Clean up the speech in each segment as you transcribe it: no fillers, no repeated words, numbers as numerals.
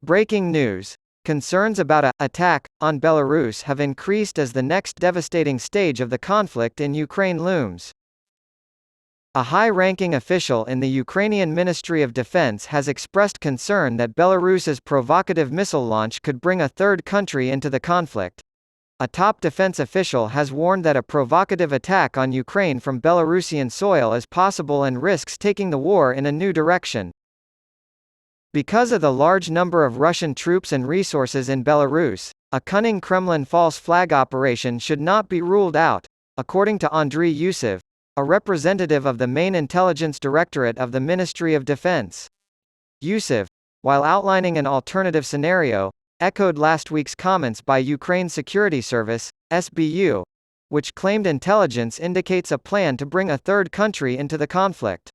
Breaking news. Concerns about an attack on Belarus have increased as the next devastating stage of the conflict in Ukraine looms. A high-ranking official in the Ukrainian Ministry of Defense has expressed concern that Belarus's provocative missile launch could bring a third country into the conflict. A top defense official has warned that a provocative attack on Ukraine from Belarusian soil is possible and risks taking the war in a new direction. Because of the large number of Russian troops and resources in Belarus, a cunning Kremlin false flag operation should not be ruled out, according to Andriy Yusov, a representative of the main intelligence directorate of the Ministry of Defense. Yusov, while outlining an alternative scenario, echoed last week's comments by Ukraine Security Service, SBU, which claimed intelligence indicates a plan to bring a third country into the conflict.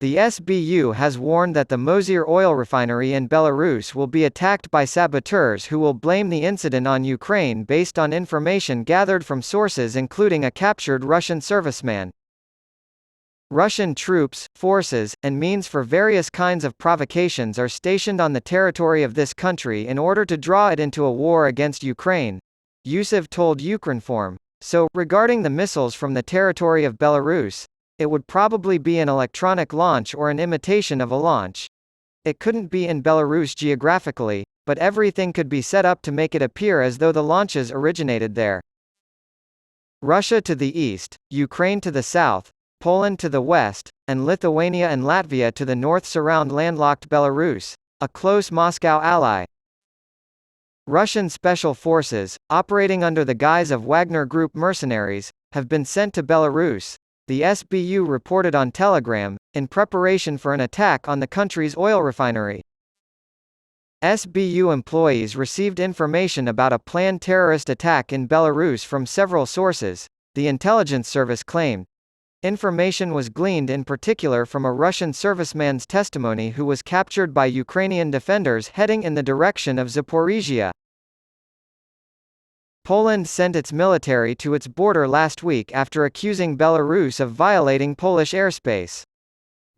The SBU has warned that the Mozyr oil refinery in Belarus will be attacked by saboteurs who will blame the incident on Ukraine based on information gathered from sources including a captured Russian serviceman. Russian troops, forces, and means for various kinds of provocations are stationed on the territory of this country in order to draw it into a war against Ukraine, Yusov told Ukrinform. So, regarding the missiles from the territory of Belarus, it would probably be an electronic launch or an imitation of a launch. It couldn't be in Belarus geographically, but everything could be set up to make it appear as though the launches originated there. Russia to the east, Ukraine to the south, Poland to the west, and Lithuania and Latvia to the north surround landlocked Belarus, a close Moscow ally. Russian special forces, operating under the guise of Wagner Group mercenaries, have been sent to Belarus, the SBU reported on Telegram, in preparation for an attack on the country's oil refinery. SBU employees received information about a planned terrorist attack in Belarus from several sources, the intelligence service claimed. Information was gleaned in particular from a Russian serviceman's testimony who was captured by Ukrainian defenders heading in the direction of Zaporizhia. Poland sent its military to its border last week after accusing Belarus of violating Polish airspace.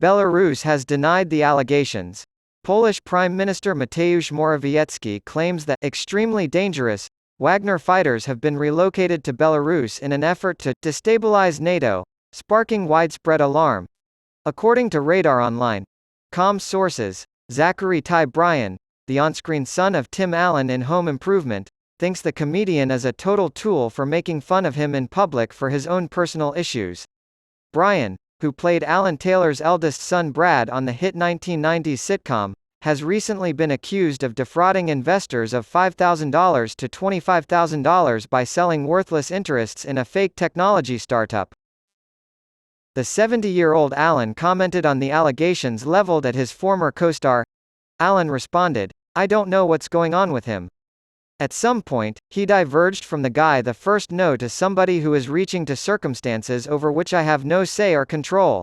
Belarus has denied the allegations. Polish Prime Minister Mateusz Morawiecki claims that extremely dangerous Wagner fighters have been relocated to Belarus in an effort to destabilize NATO, sparking widespread alarm. According to Radar Online, comms sources, Zachary Ty Bryan, the on-screen son of Tim Allen in Home Improvement, thinks the comedian is a total tool for making fun of him in public for his own personal issues. Bryan, who played Alan Taylor's eldest son Brad on the hit 1990s sitcom, has recently been accused of defrauding investors of $5,000 to $25,000 by selling worthless interests in a fake technology startup. The 70-year-old Allen commented on the allegations leveled at his former co-star. Allen responded, "I don't know what's going on with him. At some point, he diverged from the guy the first no to somebody who is reaching to circumstances over which I have no say or control.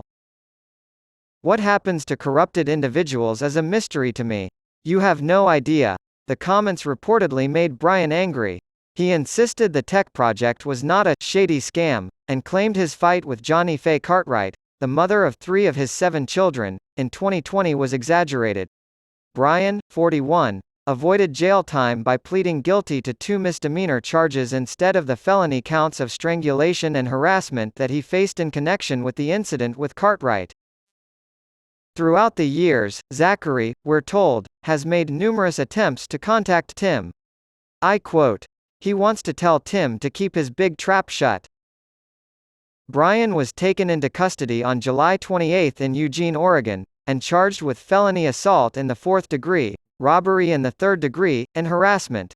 What happens to corrupted individuals is a mystery to me. You have no idea." The comments reportedly made Bryan angry. He insisted the tech project was not a shady scam, and claimed his fight with Johnny Faye Cartwright, the mother of 3 of his 7 children, in 2020 was exaggerated. Bryan, 41, avoided jail time by pleading guilty to 2 misdemeanor charges instead of the felony counts of strangulation and harassment that he faced in connection with the incident with Cartwright. Throughout the years, Zachary, we're told, has made numerous attempts to contact Tim. I quote, "He wants to tell Tim to keep his big trap shut." Bryan was taken into custody on July 28 in Eugene, Oregon, and charged with felony assault in the 4th degree, robbery in the 3rd degree, and harassment.